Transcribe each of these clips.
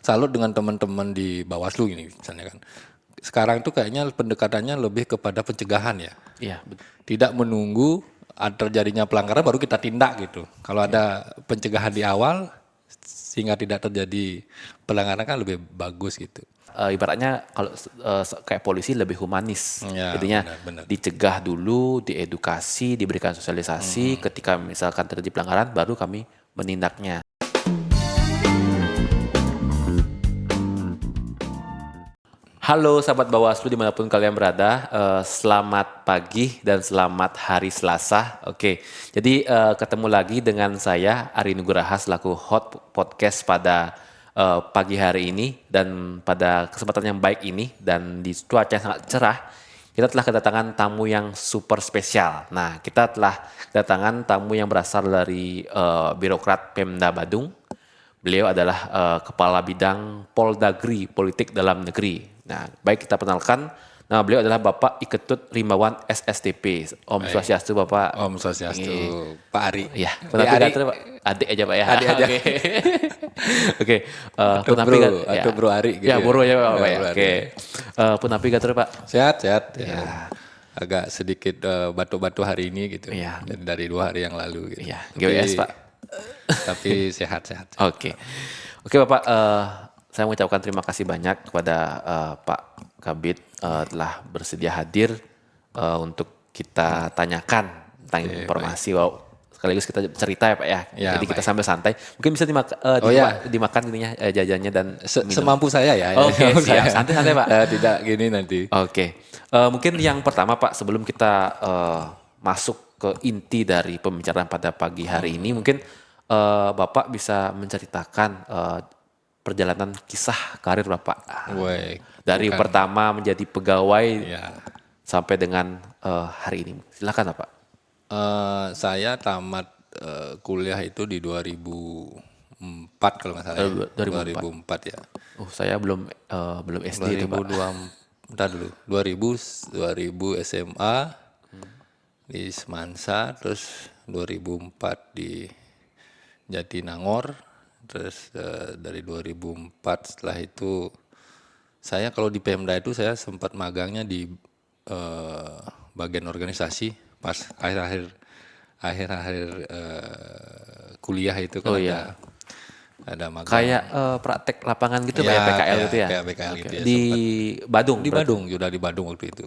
salut dengan teman-teman di Bawaslu ini misalnya kan. Sekarang tuh kayaknya pendekatannya lebih kepada pencegahan ya. Iya, betul. Tidak menunggu terjadinya pelanggaran baru kita tindak gitu. Kalau ada pencegahan di awal sehingga tidak terjadi pelanggaran kan lebih bagus gitu. Ibaratnya kalau kayak polisi lebih humanis. Ya, Jadinya benar. dicegah dulu, diedukasi, diberikan sosialisasi. Ketika misalkan terjadi pelanggaran, baru kami menindaknya. Halo sahabat Bawaslu dimanapun kalian berada, selamat pagi dan selamat hari Selasa. Oke, jadi ketemu lagi dengan saya Ari Nugraha selaku hot podcast pada pagi hari ini dan pada kesempatan yang baik ini dan di cuaca yang sangat cerah, kita telah kedatangan tamu yang super spesial. Nah, kita telah kedatangan tamu yang berasal dari birokrat Pemda Badung. Beliau adalah Kepala Bidang Poldagri Politik Dalam Negeri. Nah, baik kita perkenalkan, nama beliau adalah Bapak Iketut Rimawan SSTP. Om Swastiastu Bapak. Om Swastiastu, Pak Ari. Ya, penapi gater Pak. Adik aja Pak ya. Adik aja. Oke. Atau bro Ari gitu ya. Bro ya Pak ya. Bro Oke. Penapi gater Pak. Sehat. Ya. Agak sedikit batuk-batuk hari ini gitu. Iya. Dari 2 hari yang lalu gitu. Iya, GWS Pak. Tapi sehat-sehat. Oke Bapak, saya mengucapkan terima kasih banyak kepada Pak Kabid telah bersedia hadir untuk kita tanyakan tentang informasi. Wow, sekaligus kita cerita ya Pak ya. Jadi kita sambil santai. Mungkin bisa dimakan gininya jajannya dan semampu saya ya. Oke, siap. Santai-santai Pak. Tidak gini nanti. Oke. Mungkin yang pertama Pak, sebelum kita masuk ke inti dari pembicaraan pada pagi hari ini, mungkin Bapak bisa menceritakan perjalanan kisah karir Bapak dari pertama menjadi pegawai sampai dengan hari ini. Silakan Bapak. Saya tamat kuliah itu di 2004 kalau nggak salah. 2004 ya. Oh, saya belum SD itu Pak. 2000 SMA di Semansa, terus 2004 di Jatinangor, terus dari 2004 setelah itu saya kalau di Pemda itu saya sempat magangnya di bagian organisasi pas akhir-akhir kuliah itu kan ada magang. Kayak praktek lapangan gitu Pak ya, PKL gitu ya? Kayak PKL gitu ya. Di Badung? Di Badung, sudah di Badung waktu itu.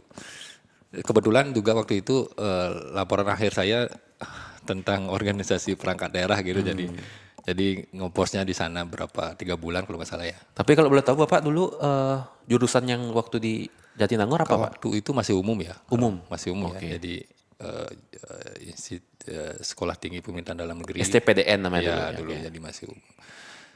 Kebetulan juga waktu itu laporan akhir saya tentang organisasi perangkat daerah gitu, jadi ngeposnya di sana 3 bulan kalau nggak salah ya. Tapi kalau boleh tahu Bapak dulu jurusan yang waktu di Jatinangor apa Pak? Waktu itu masih umum ya. Masih umum ya. Jadi Sekolah Tinggi Pemerintahan Dalam Negeri. STPDN namanya dulu. Jadi masih umum.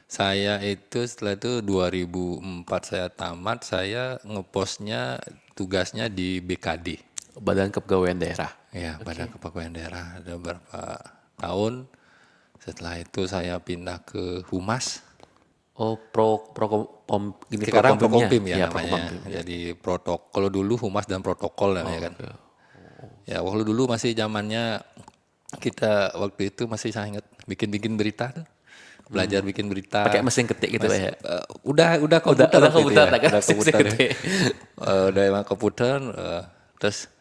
Saya itu setelah itu 2004 saya tamat, saya ngepostnya tugasnya di BKD. Badan Kepegawaian Daerah. Ya, Badan Kepegawaian Daerah ada beberapa tahun. Setelah itu saya pindah ke Humas. Oh, sekarang Prokompim ya namanya. Jadi protokol dulu Humas dan protokol namanya kan. Ya, waktu dulu masih zamannya kita waktu itu masih saya ingat bikin berita tuh. Belajar bikin berita pakai mesin ketik gitu ya. Udah komputer udah emang komputer. Terus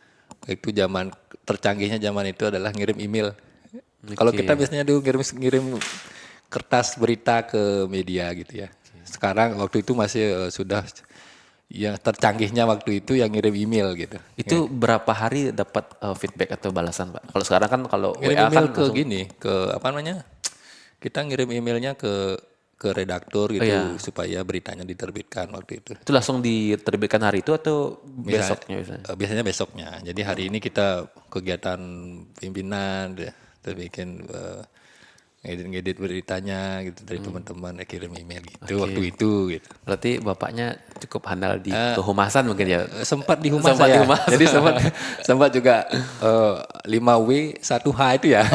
itu zaman tercanggihnya zaman itu adalah ngirim email. Kalau kita biasanya dulu ngirim kertas berita ke media gitu ya. Sekarang waktu itu masih sudah yang tercanggihnya waktu itu yang ngirim email gitu. Itu berapa hari dapat feedback atau balasan Pak? Kalau sekarang kan kalau ngirim WA email kan ke gini, ke apa namanya? Kita ngirim emailnya ke redaktur gitu supaya beritanya diterbitkan waktu itu. Itu langsung diterbitkan hari itu atau besoknya biasanya? Biasanya besoknya. Jadi hari ini kita kegiatan pimpinan, terus bikin ngedit beritanya gitu dari teman-teman, kirim email gitu waktu itu gitu. Berarti Bapaknya cukup handal di kehumasan mungkin ya? Sempat di Humas saya. Jadi sempat juga 5W 1H itu ya.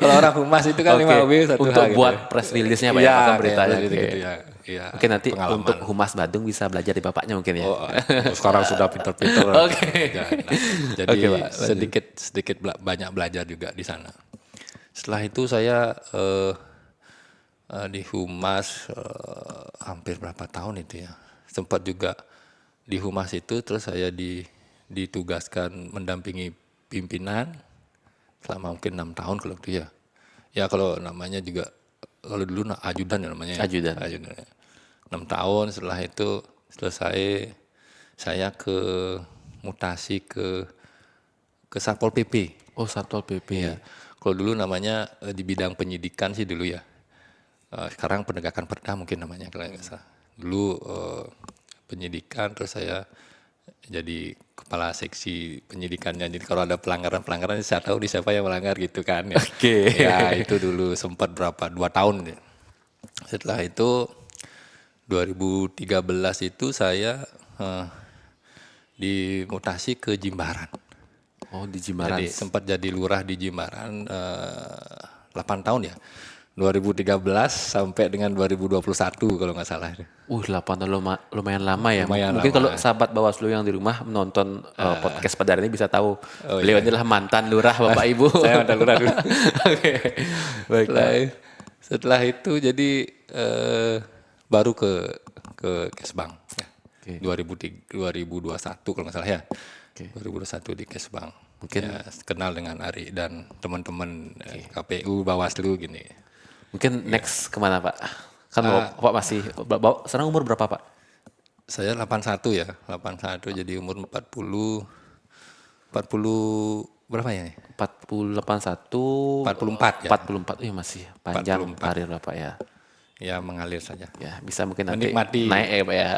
Kalau orang Humas itu kan 5W 1H untuk gitu. buat press release-nya Pak ya, beritanya. Gitu ya. Mungkin nanti pengalaman. Untuk Humas Badung bisa belajar di Bapaknya mungkin ya. Sekarang sudah pintar-pintar. Jadi sedikit banyak belajar juga di sana. Setelah itu saya Di Humas hampir berapa tahun itu ya. Sempat juga di Humas itu terus saya ditugaskan mendampingi pimpinan selama mungkin 6 tahun kalau itu ya. Ya kalau namanya juga kalau dulu ajudan ya namanya ya. Ajudan. Ajudan. 6 tahun setelah itu selesai saya mutasi ke Satpol PP. Oh, Satpol PP. Iya. Kalau dulu namanya di bidang penyidikan sih dulu ya. Sekarang penegakan perda mungkin namanya kalau nggak salah. Dulu penyidikan terus saya jadi kepala seksi penyidikannya. Jadi kalau ada pelanggaran saya tahu di siapa yang melanggar gitu kan ya. Oke. Ya itu dulu sempat 2 tahun ya. Setelah itu 2013 itu saya dimutasi ke Jimbaran. Oh, di Jimbaran. Jadi sempat jadi lurah di Jimbaran 8 tahun ya. 2013 sampai dengan 2021 kalau nggak salah. 8 tahun lumayan lama ya. Lumayan Mungkin lama. kalau sahabat Bawaslu yang di rumah menonton podcast pada hari ini bisa tahu. Oh, Beliau adalah mantan lurah Bapak Ibu. Saya mantan lurah dulu. Oke. Baik. Setelah itu jadi baru ke Kesbang ya. Oke. 2021 kalau nggak salah ya. Oke. 2021 di Kesbang. Mungkin ya, kenal dengan Ari dan teman-teman KPU Bawaslu gini. Mungkin next kemana Pak? Kan Bapak masih, sekarang umur berapa Pak? Saya 81 ya, 81 jadi umur 40 berapa ya? 81, 44 ya. 44, iya masih panjang 44. karir Bapak ya. Ya mengalir saja. Ya bisa mungkin nanti Menikmati. naik ya Pak ya.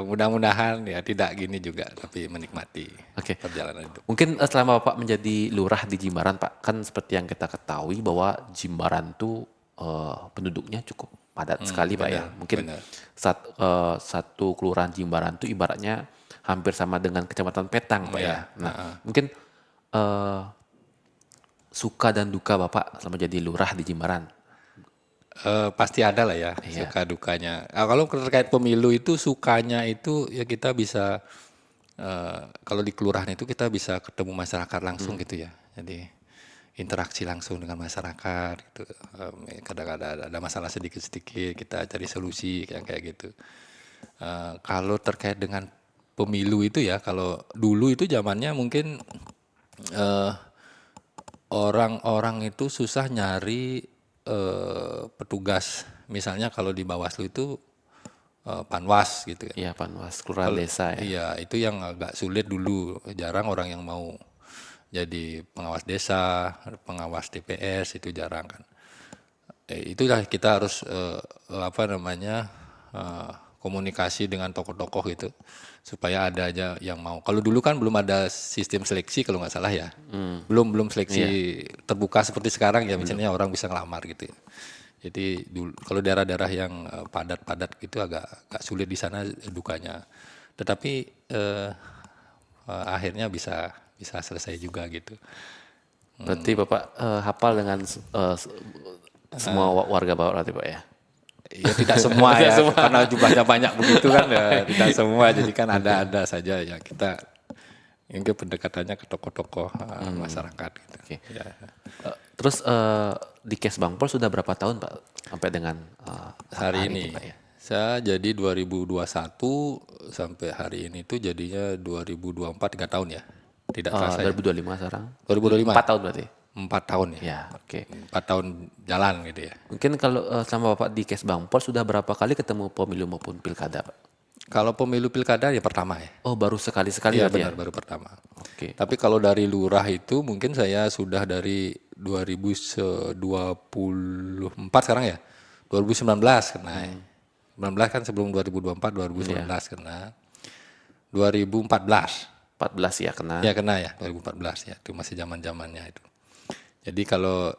Mudah-mudahan ya tidak gini juga, tapi menikmati Oke. perjalanan itu. Mungkin selama Bapak menjadi lurah di Jimbaran Pak, kan seperti yang kita ketahui bahwa Jimbaran tuh penduduknya cukup padat sekali Pak ya. Mungkin benar. satu kelurahan Jimbaran tuh ibaratnya hampir sama dengan Kecamatan Petang Pak ya. Nah, mungkin suka dan duka Bapak selama jadi lurah di Jimbaran. Pasti ada lah ya suka dukanya. Kalau terkait pemilu itu sukanya itu ya kita bisa kalau di kelurahan itu kita bisa ketemu masyarakat langsung gitu ya. Jadi interaksi langsung dengan masyarakat gitu. Kadang-kadang ada masalah sedikit-sedikit kita cari solusi kayak gitu. Kalau terkait dengan pemilu itu ya kalau dulu itu zamannya mungkin orang-orang itu susah nyari petugas, misalnya kalau di Bawaslu itu Panwas gitu ya. Iya Panwas, kelurahan desa ya. Iya, itu yang agak sulit dulu. Jarang orang yang mau jadi pengawas desa, pengawas TPS itu jarang kan. Itulah kita harus komunikasi dengan tokoh-tokoh gitu supaya ada aja yang mau. Kalau dulu kan belum ada sistem seleksi kalau nggak salah ya. Belum seleksi terbuka seperti sekarang ya, misalnya orang bisa ngelamar gitu ya. Jadi dulu kalau daerah-daerah yang padat-padat gitu agak sulit di sana dukanya. Tetapi akhirnya bisa selesai juga gitu. Berarti Bapak hafal dengan semua warga Bapak berarti Pak ya? Ya tidak semua ya, karena jumlahnya banyak begitu kan ya, tidak semua. Jadi kan ada saja ya kita ini pendekatannya ke tokoh-tokoh masyarakat gitu. Oke. Ya. Terus di Kesbangpol sudah berapa tahun Pak sampai dengan Hari ini Pak, ya? saya jadi 2021 sampai hari ini tuh jadinya 2024 3 tahun ya. Tidak terasa ya. 2025 sekarang? 2025. 4 tahun berarti? 4 tahun ya. Ya, oke. 4 tahun jalan gitu ya. Mungkin kalau selama Bapak di Kesbangpol sudah berapa kali ketemu pemilu maupun pilkada Pak? Kalau pemilu pilkada ya pertama ya. Oh baru sekali-sekali Iya berarti benar ya? baru pertama. Oke. Tapi kalau dari lurah itu mungkin saya sudah dari 2024 sekarang ya. 2019 kena. 19 kan sebelum 2024 2019 kena. 2014 14 ya kena. ya kena ya 2014 ya. Itu masih zaman-zamannya itu. Jadi kalau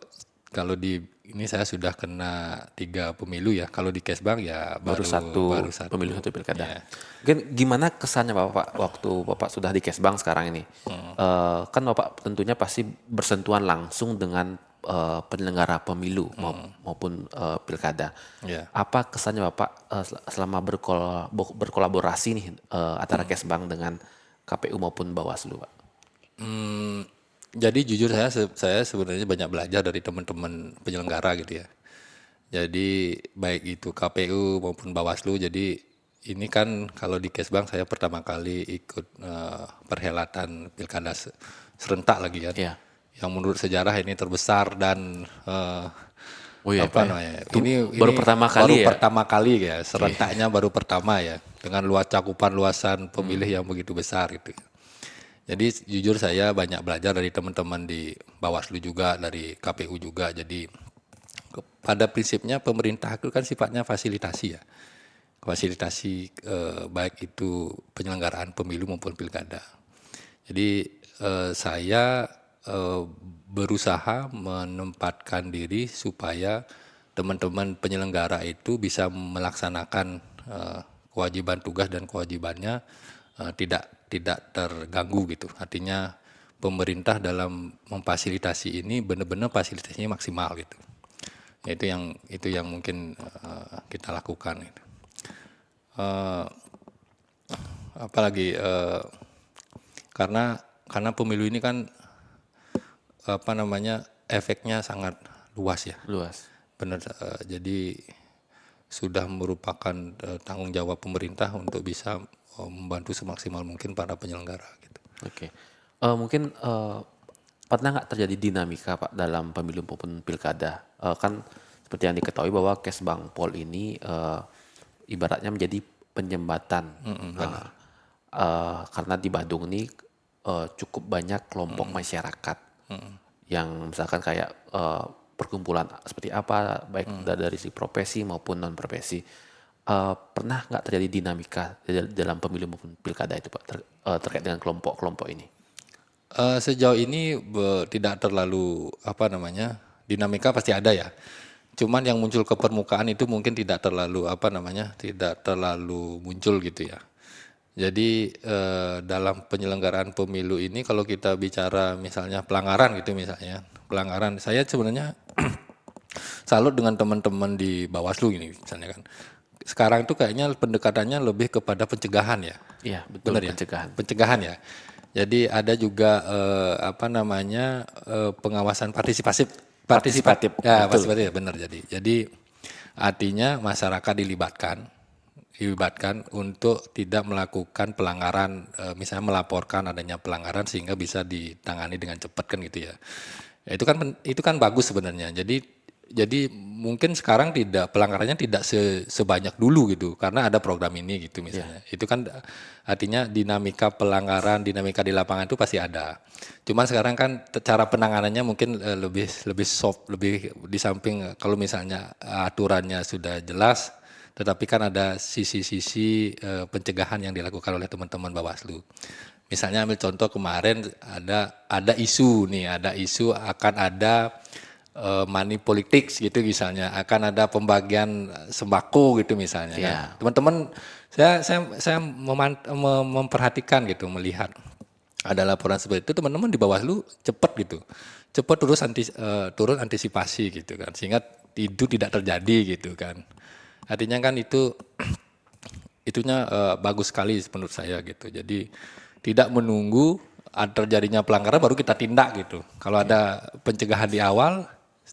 di ini saya sudah kena 3 pemilu ya. Kalau di Kesbang ya baru satu pemilu satu pilkada. Ya. Mungkin gimana kesannya Bapak waktu Bapak sudah di Kesbang sekarang ini? Kan Bapak tentunya pasti bersentuhan langsung dengan penyelenggara pemilu maupun pilkada. Ya. Apa kesannya Bapak selama berkolaborasi nih antara Kesbang dengan KPU maupun Bawaslu Pak? Jadi jujur saya sebenarnya banyak belajar dari teman-teman penyelenggara gitu ya. Jadi baik itu KPU maupun Bawaslu. Jadi ini kan kalau di Kesbang saya pertama kali ikut perhelatan pilkada serentak lagi kan. Iya. Yang menurut sejarah ini terbesar dan Oh iya apa Pak ya. namanya? Itu baru Ini pertama baru kali ya? pertama kali ya, Oke. serentaknya baru pertama ya, dengan cakupan luasan pemilih yang begitu besar gitu. Jadi jujur saya banyak belajar dari teman-teman di Bawaslu juga, dari KPU juga. Jadi pada prinsipnya pemerintah itu kan sifatnya fasilitasi ya. Fasilitasi baik itu penyelenggaraan pemilu maupun pilkada. Jadi saya berusaha menempatkan diri supaya teman-teman penyelenggara itu bisa melaksanakan kewajiban tugas dan kewajibannya tidak terganggu gitu. Artinya pemerintah dalam memfasilitasi ini benar-benar fasilitasinya maksimal gitu. Ya, itu yang mungkin kita lakukan. Gitu. Apalagi karena pemilu ini kan apa namanya efeknya sangat luas ya. Luas. Benar. Jadi sudah merupakan tanggung jawab pemerintah untuk bisa membantu semaksimal mungkin para penyelenggara gitu. Oke. Mungkin pernah nggak terjadi dinamika Pak dalam pemilu maupun pilkada? Kan seperti yang diketahui bahwa Kesbangpol ini ibaratnya menjadi penjembatan. Karena di Bandung ini cukup banyak kelompok masyarakat yang misalkan kayak perkumpulan seperti apa, baik dari si profesi maupun non profesi. Pernah nggak terjadi dinamika dalam pemilu maupun pilkada itu Pak terkait dengan kelompok-kelompok ini? Sejauh ini tidak terlalu apa namanya dinamika pasti ada ya. Cuman yang muncul ke permukaan itu mungkin tidak terlalu apa namanya tidak terlalu muncul gitu ya. Jadi dalam penyelenggaraan pemilu ini kalau kita bicara misalnya pelanggaran gitu misalnya pelanggaran saya sebenarnya salut dengan teman-teman di Bawaslu ini misalnya kan. Sekarang itu kayaknya pendekatannya lebih kepada pencegahan ya. Iya, betul, Benar ya? pencegahan. Pencegahan ya. Jadi ada juga apa namanya pengawasan Partisipatif, ya betul. partisipatif ya benar jadi artinya masyarakat dilibatkan untuk tidak melakukan pelanggaran misalnya melaporkan adanya pelanggaran sehingga bisa ditangani dengan cepat kan gitu ya. Ya, itu kan bagus sebenarnya. Jadi mungkin sekarang pelanggarannya tidak sebanyak dulu gitu karena ada program ini gitu misalnya. Itu kan artinya dinamika di lapangan itu pasti ada. Cuman sekarang kan cara penanganannya mungkin lebih soft, lebih di samping kalau misalnya aturannya sudah jelas, tetapi kan ada sisi-sisi pencegahan yang dilakukan oleh teman-teman Bawaslu. Misalnya ambil contoh kemarin ada isu akan ada money politics gitu misalnya, akan ada pembagian sembako gitu misalnya. Iya. Nah, teman-teman saya memperhatikan gitu melihat ada laporan seperti itu teman-teman di Bawaslu cepat gitu. Cepat turun antisipasi gitu kan sehingga itu tidak terjadi gitu kan. Artinya kan itunya bagus sekali menurut saya gitu. Jadi tidak menunggu terjadinya pelanggaran baru kita tindak gitu. Kalau ada pencegahan di awal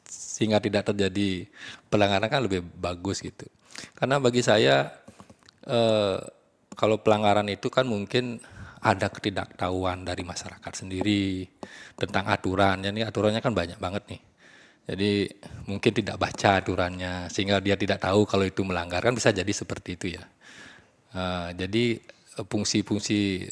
sehingga tidak terjadi pelanggaran kan lebih bagus gitu. Karena bagi saya kalau pelanggaran itu kan mungkin ada ketidaktahuan dari masyarakat sendiri tentang aturan. Ini aturannya kan banyak banget nih. Jadi mungkin tidak baca aturannya sehingga dia tidak tahu kalau itu melanggar kan bisa jadi seperti itu ya. Jadi fungsi-fungsi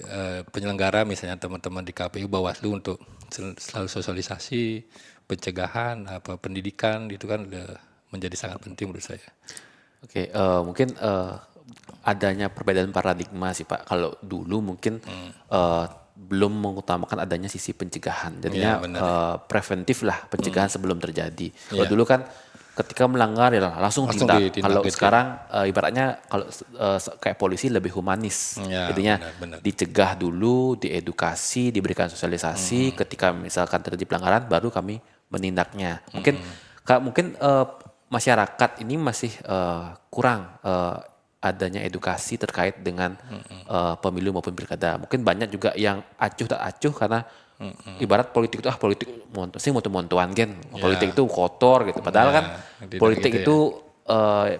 penyelenggara misalnya teman-teman di KPU Bawaslu untuk selalu sosialisasi, pencegahan, pendidikan itu kan menjadi sangat penting menurut saya. Oke, mungkin adanya perbedaan paradigma sih Pak. Kalau dulu mungkin belum mengutamakan adanya sisi pencegahan. Jadinya Iya, benar. preventif lah pencegahan sebelum terjadi. Kalau Iya. dulu kan ketika melanggar ya langsung Langsung tindak. ditindak Kalau gitu. sekarang ibaratnya kalau kayak polisi lebih humanis. Ya, Jadinya benar. dicegah dulu, diedukasi, diberikan sosialisasi. Ketika misalkan terjadi pelanggaran, baru kami menindaknya. Mungkin masyarakat ini masih kurang adanya edukasi terkait dengan pemilu maupun pilkada. Mungkin banyak juga yang acuh tak acuh karena Ibarat politik itu politik montuan gen. Politik itu kotor gitu. Padahal kan tidak politik gitu ya. itu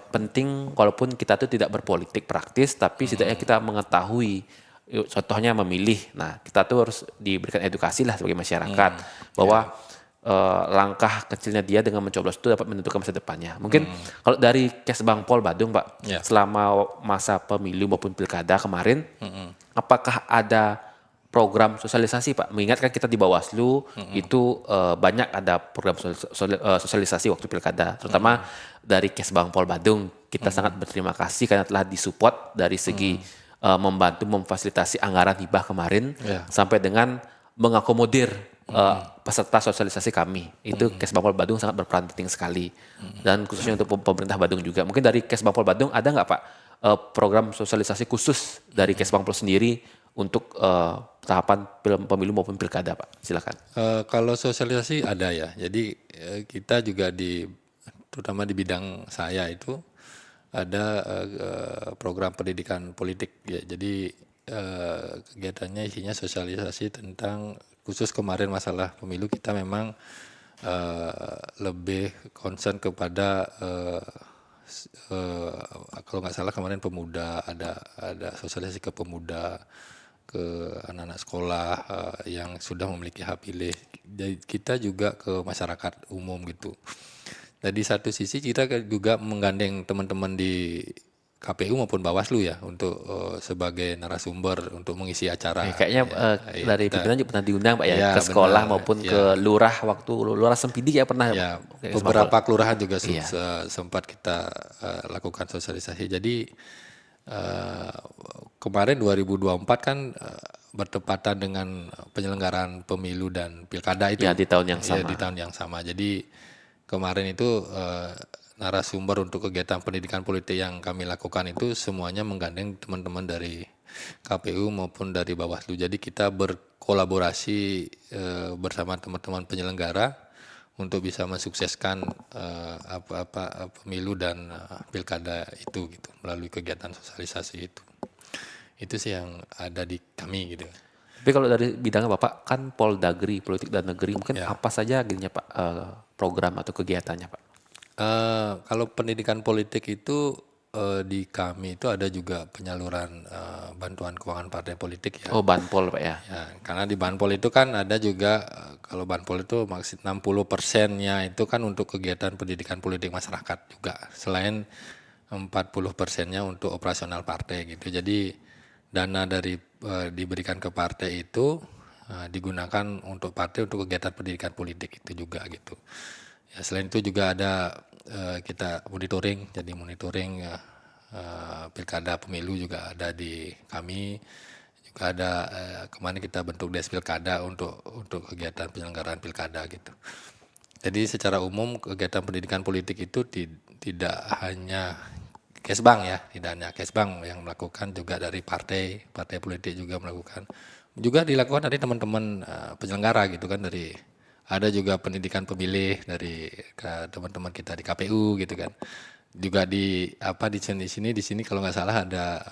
penting walaupun kita tuh tidak berpolitik praktis tapi setidaknya kita mengetahui contohnya memilih. Nah, kita tuh harus diberikan edukasi lah sebagai masyarakat bahwa langkah kecilnya dia dengan mencoblos itu dapat menentukan masa depannya. Mungkin kalau dari Kesbang Pol Badung, Pak, Ya. selama masa pemilu maupun pilkada kemarin, apakah ada program sosialisasi, Pak? Mengingat kan kita di Bawaslu itu banyak ada program sosialisasi waktu pilkada, terutama dari Kesbang Pol Badung. Kita sangat berterima kasih karena telah disupport dari segi membantu memfasilitasi anggaran hibah kemarin sampai dengan mengakomodir peserta sosialisasi kami. Itu Kesbangpol Badung sangat berperan penting sekali. Dan khususnya untuk pemerintah Badung juga. Mungkin dari Kesbangpol Badung ada nggak Pak program sosialisasi khusus dari Kesbangpol sendiri untuk tahapan pemilu maupun pilkada, Pak? Silakan. Kalau sosialisasi ada ya. Jadi kita juga terutama di bidang saya itu ada program pendidikan politik ya. Jadi kegiatannya isinya sosialisasi tentang khusus kemarin masalah pemilu kita memang lebih concern kepada kalau nggak salah kemarin pemuda, ada sosialisasi ke pemuda, ke anak-anak sekolah yang sudah memiliki hak pilih. Jadi kita juga ke masyarakat umum gitu. Jadi satu sisi kita juga menggandeng teman-teman di KPU maupun Bawaslu ya untuk sebagai narasumber untuk mengisi acara. Kayaknya dari pimpinan juga pernah diundang, Pak, ya, Ya, ke sekolah benar. maupun Ya. ke lurah waktu lurah Sempidi ya pernah. Ya, Kayak beberapa kelurahan juga Iya. sempat kita lakukan sosialisasi. Jadi kemarin 2024 kan bertepatan dengan penyelenggaraan pemilu dan pilkada itu. Ya, di tahun yang Ya, sama. di tahun yang sama. Jadi kemarin itu narasumber untuk kegiatan pendidikan politik yang kami lakukan itu semuanya menggandeng teman-teman dari KPU maupun dari Bawaslu. Jadi kita berkolaborasi bersama teman-teman penyelenggara untuk bisa mensukseskan pemilu dan pilkada itu gitu melalui kegiatan sosialisasi itu. Itu sih yang ada di kami gitu. Tapi kalau dari bidangnya Bapak kan Poldagri, politik dan negeri, mungkin Ya. apa saja gininya Pak program atau kegiatannya, Pak? Kalau pendidikan politik itu di kami itu ada juga penyaluran bantuan keuangan partai politik ya. Oh, Banpol, Pak, ya. Ya, karena di Banpol itu kan ada juga kalau Banpol itu maksud 60%-nya itu kan untuk kegiatan pendidikan politik masyarakat juga. Selain 40%-nya untuk operasional partai gitu. Jadi dana dari diberikan ke partai itu digunakan untuk partai untuk kegiatan pendidikan politik itu juga gitu. Ya, selain itu juga ada kita monitoring, jadi monitoring pilkada pemilu juga ada di kami. Juga ada kemarin kita bentuk Des Pilkada untuk kegiatan penyelenggaraan pilkada gitu. Jadi secara umum kegiatan pendidikan politik itu tidak hanya Kesbang ya, tidak hanya Kesbang yang melakukan, juga dari partai politik juga melakukan. Juga dilakukan dari teman-teman penyelenggara gitu kan, dari ada juga pendidikan pemilih dari teman-teman kita di KPU gitu kan. Juga di sini kalau nggak salah ada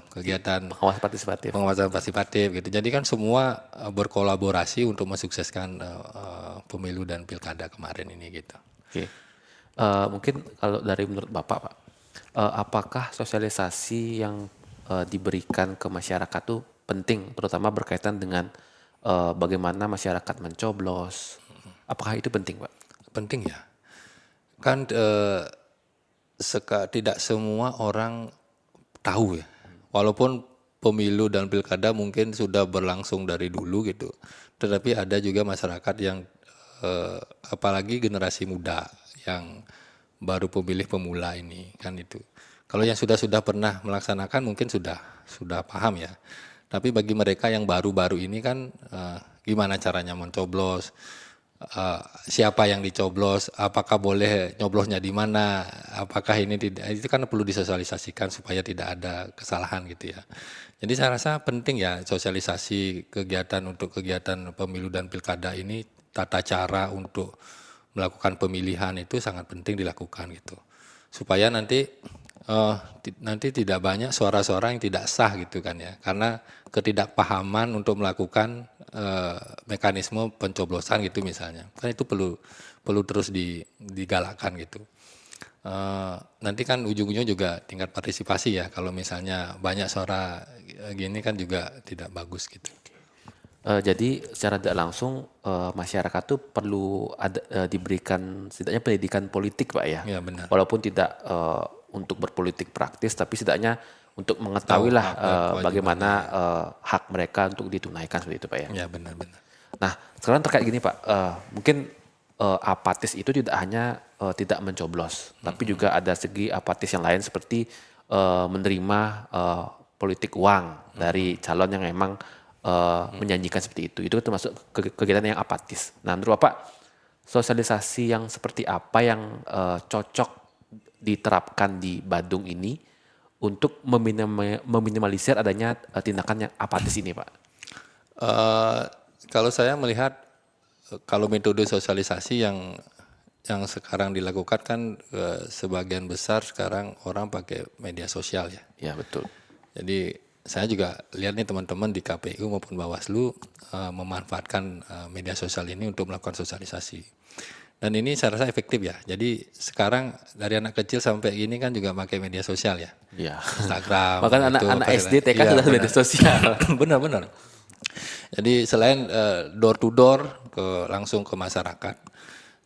kegiatan pengawasan partisipatif gitu. Jadi kan semua berkolaborasi untuk mensukseskan pemilu dan pilkada kemarin ini gitu. Oke. Mungkin kalau dari menurut Bapak, Pak, apakah sosialisasi yang diberikan ke masyarakat itu penting, terutama berkaitan dengan bagaimana masyarakat mencoblos? Apakah itu penting, Pak? Penting ya. Kan tidak semua orang tahu ya. Walaupun pemilu dan pilkada mungkin sudah berlangsung dari dulu gitu. Tetapi ada juga masyarakat yang apalagi generasi muda yang baru pemilih pemula ini kan itu. Kalau yang sudah pernah melaksanakan mungkin sudah paham ya. Tapi bagi mereka yang baru-baru ini kan gimana caranya mencoblos, siapa yang dicoblos, apakah boleh nyoblosnya di mana, apakah ini tidak, itu kan perlu disosialisasikan supaya tidak ada kesalahan gitu ya. Jadi saya rasa penting ya sosialisasi untuk kegiatan pemilu dan pilkada ini, tata cara untuk melakukan pemilihan itu sangat penting dilakukan gitu. Supaya nanti tidak banyak suara-suara yang tidak sah gitu kan ya. Karena ketidakpahaman untuk melakukan mekanisme pencoblosan gitu misalnya, kan itu perlu terus digalakkan gitu. Nanti kan ujung-ujungnya juga tingkat partisipasi ya, kalau misalnya banyak suara gini kan juga tidak bagus gitu. Jadi secara tidak langsung masyarakat tuh perlu ada diberikan setidaknya pendidikan politik Pak ya. Ya benar. Walaupun tidak untuk berpolitik praktis tapi setidaknya untuk Tahu mengetahui lah hak dan bagaimana kewajibannya. hak mereka untuk ditunaikan seperti itu Pak ya. Ya benar-benar. Nah, sekarang terkait gini Pak, mungkin apatis itu tidak hanya tidak mencoblos, tapi juga ada segi apatis yang lain seperti menerima politik uang dari calon yang memang menjanjikan seperti itu. Itu termasuk kegiatan yang apatis. Nah, menurut Bapak, sosialisasi yang seperti apa yang cocok diterapkan di Badung ini untuk meminimalisir adanya tindakan yang apatis ini, Pak? Eh, Kalau saya melihat kalau metode sosialisasi yang sekarang dilakukan kan sebagian besar sekarang orang pakai media sosial ya. Ya, betul. Jadi saya juga lihat nih teman-teman di KPU maupun Bawaslu memanfaatkan media sosial ini untuk melakukan sosialisasi. Dan ini saya rasa efektif ya. Jadi sekarang dari anak kecil sampai ini kan juga pakai media sosial ya. Ya. Instagram. Bahkan itu, anak-anak apa SD, TK iya, sudah media sosial. Benar-benar. Jadi selain door to door langsung ke masyarakat,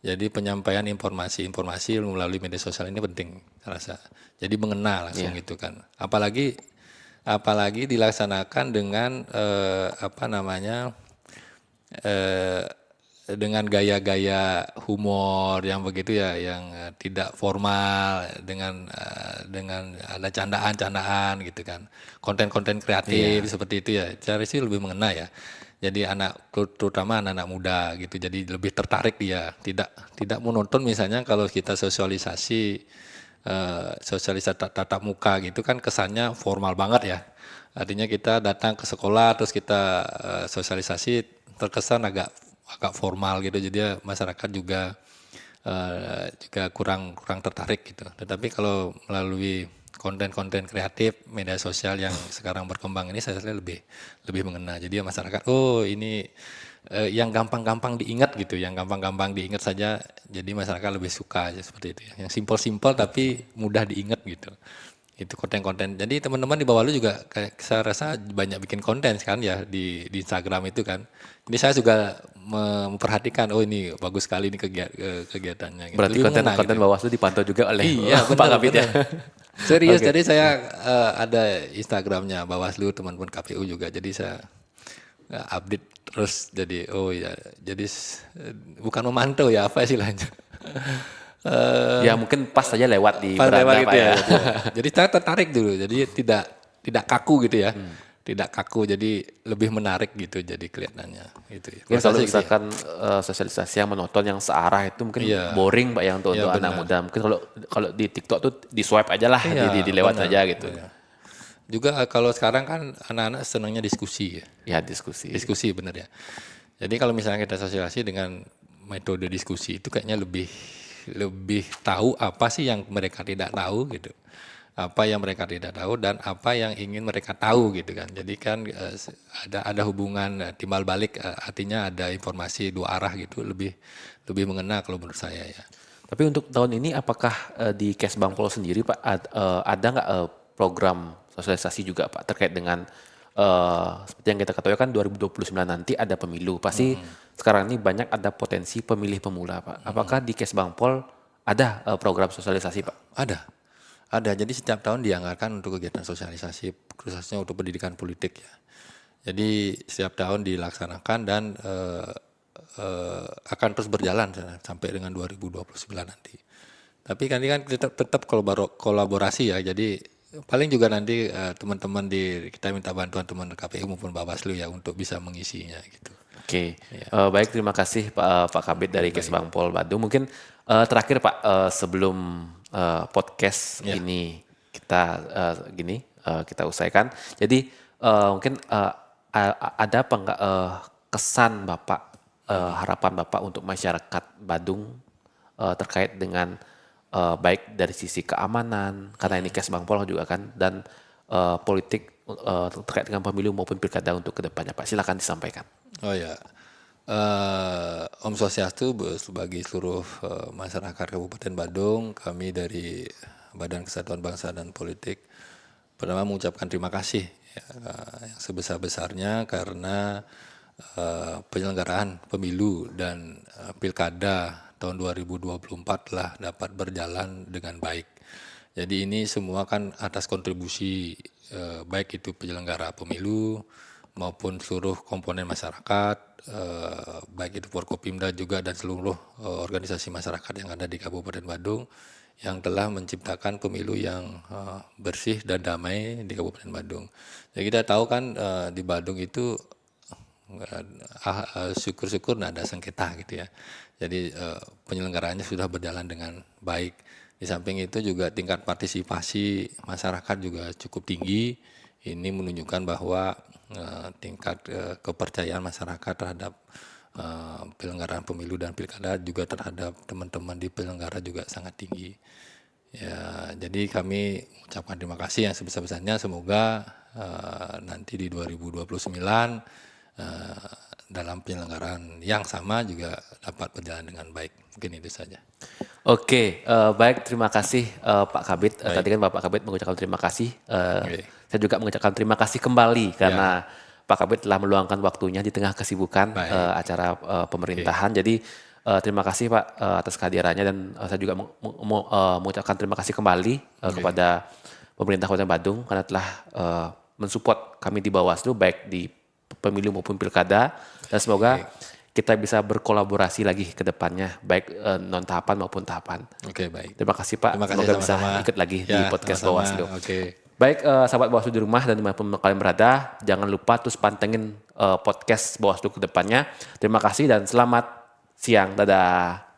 jadi penyampaian informasi melalui media sosial ini penting, saya rasa. Jadi mengena langsung gitu kan. Apalagi dilaksanakan dengan dengan gaya-gaya humor yang begitu ya, yang tidak formal, dengan ada candaan-candaan gitu kan, konten-konten kreatif seperti itu ya, cara sih lebih mengena ya. Jadi terutama anak-anak muda gitu, jadi lebih tertarik dia, tidak menonton misalnya kalau kita sosialisasi tatap muka gitu kan kesannya formal banget ya. Artinya kita datang ke sekolah terus kita sosialisasi terkesan agak formal gitu, jadi masyarakat juga kurang tertarik gitu. Tetapi kalau melalui konten-konten kreatif media sosial yang sekarang berkembang ini saya rasa lebih mengena. Jadi masyarakat ini yang gampang-gampang diingat gitu, yang gampang-gampang diingat saja. Jadi masyarakat lebih suka aja seperti itu ya. Yang simpel-simpel tapi mudah diingat gitu. Itu konten-konten. Jadi teman-teman di bawah lu juga kayak saya rasa banyak bikin konten kan ya di Instagram itu kan. Jadi saya juga memperhatikan, oh ini bagus sekali ini kegiatannya. Gitu. Berarti Lebih mengena konten-konten gitu. Bawaslu dipantau juga oleh Iya Pak Kabit ya. Serius, Oke. jadi saya ada Instagramnya Bawaslu, teman-teman KPU juga. Jadi saya update terus. Jadi jadi bukan memantau ya, apa istilahnya. Ya mungkin pas saja lewat di Pas beranda lewat Pak gitu ya. ya. Jadi saya tertarik dulu. Jadi tidak kaku gitu ya. Tidak kaku, jadi lebih menarik gitu jadi kelihatannya gitu ya. Mungkin Kalau kalau saya sih gitu ya. misalkan sosialisasi yang menonton yang searah itu mungkin Iya. boring Pak ya untuk Iya, anak benar. muda. Mungkin kalau di TikTok tuh di swipe aja lah, Iya, dilewat benar. aja gitu. Iya. Juga kalau sekarang kan anak-anak senangnya diskusi ya. Ya diskusi. Diskusi benar ya. Jadi kalau misalnya kita sosialisasi dengan metode diskusi itu kayaknya lebih tahu apa sih yang mereka tidak tahu gitu. Apa yang mereka tidak tahu dan apa yang ingin mereka tahu gitu kan. Jadi kan ada hubungan timbal balik, artinya ada informasi dua arah gitu, lebih mengena kalau menurut saya ya. Tapi untuk tahun ini apakah di Kesbangpol sendiri Pak ada nggak program sosialisasi juga Pak terkait dengan seperti yang kita ketahui kan 2029 nanti ada pemilu. Pasti sekarang ini banyak ada potensi pemilih pemula Pak. Apakah di Kesbangpol ada program sosialisasi Pak? Ada. Jadi setiap tahun dianggarkan untuk kegiatan sosialisasi, khususnya untuk pendidikan politik ya. Jadi setiap tahun dilaksanakan dan akan terus berjalan sampai dengan 2029 nanti. Tapi kan ini kan tetap kolaborasi ya. Jadi paling juga nanti teman-teman kita minta bantuan teman KPU maupun Bawaslu ya untuk bisa mengisinya gitu. Oke, baik terima kasih Pak Kabit dari Kesbangpol Badung. Mungkin terakhir Pak sebelum podcast ini kita kita usaikan. Jadi mungkin ada apa enggak kesan Bapak, harapan Bapak untuk masyarakat Badung terkait dengan baik dari sisi keamanan, karena ini Kesbangpol juga kan, dan politik terkait dengan pemilu maupun pilkada untuk kedepannya Pak. Silakan disampaikan. Oh ya, Om Swastiastu sebagai seluruh masyarakat Kabupaten Badung, kami dari Badan Kesatuan Bangsa dan Politik pertama mengucapkan terima kasih ya, yang sebesar-besarnya karena penyelenggaraan pemilu dan pilkada tahun 2024 telah dapat berjalan dengan baik. Jadi ini semua kan atas kontribusi baik itu penyelenggara pemilu maupun seluruh komponen masyarakat, baik itu Forkopimda juga dan seluruh organisasi masyarakat yang ada di Kabupaten Badung yang telah menciptakan pemilu yang bersih dan damai di Kabupaten Badung. Jadi kita tahu kan di Badung itu syukur-syukur nggak ada sengketa gitu ya. Jadi penyelenggaraannya sudah berjalan dengan baik. Di samping itu juga tingkat partisipasi masyarakat juga cukup tinggi. Ini menunjukkan bahwa tingkat kepercayaan masyarakat terhadap penyelenggaraan pemilu dan pilkada juga terhadap teman-teman di penyelenggara juga sangat tinggi. Ya, jadi kami ucapkan terima kasih yang sebesar-besarnya. Semoga nanti di 2029 dalam penyelenggaraan yang sama juga dapat berjalan dengan baik. Mungkin itu saja. Oke, baik, terima kasih Pak Kabid. Tadi kan Bapak Kabid mengucapkan terima kasih. Saya juga mengucapkan terima kasih kembali karena Pak Kabid telah meluangkan waktunya di tengah kesibukan acara pemerintahan. Jadi terima kasih Pak atas kehadirannya dan saya juga mengucapkan terima kasih kembali kepada pemerintah Kota Badung karena telah mensupport kami di Bawaslu baik di pemilu maupun pilkada, dan semoga kita bisa berkolaborasi lagi ke depannya baik non tahapan maupun tahapan. Oke, baik. Terima kasih Pak. Terima kasih, semoga sama-sama. bisa ikut lagi di podcast sama-sama. Bawaslu. Oke. Baik, sahabat Bawaslu di rumah dan dimanapun kalian berada, jangan lupa terus pantengin podcast Bawaslu ke depannya. Terima kasih dan selamat siang. Dadah.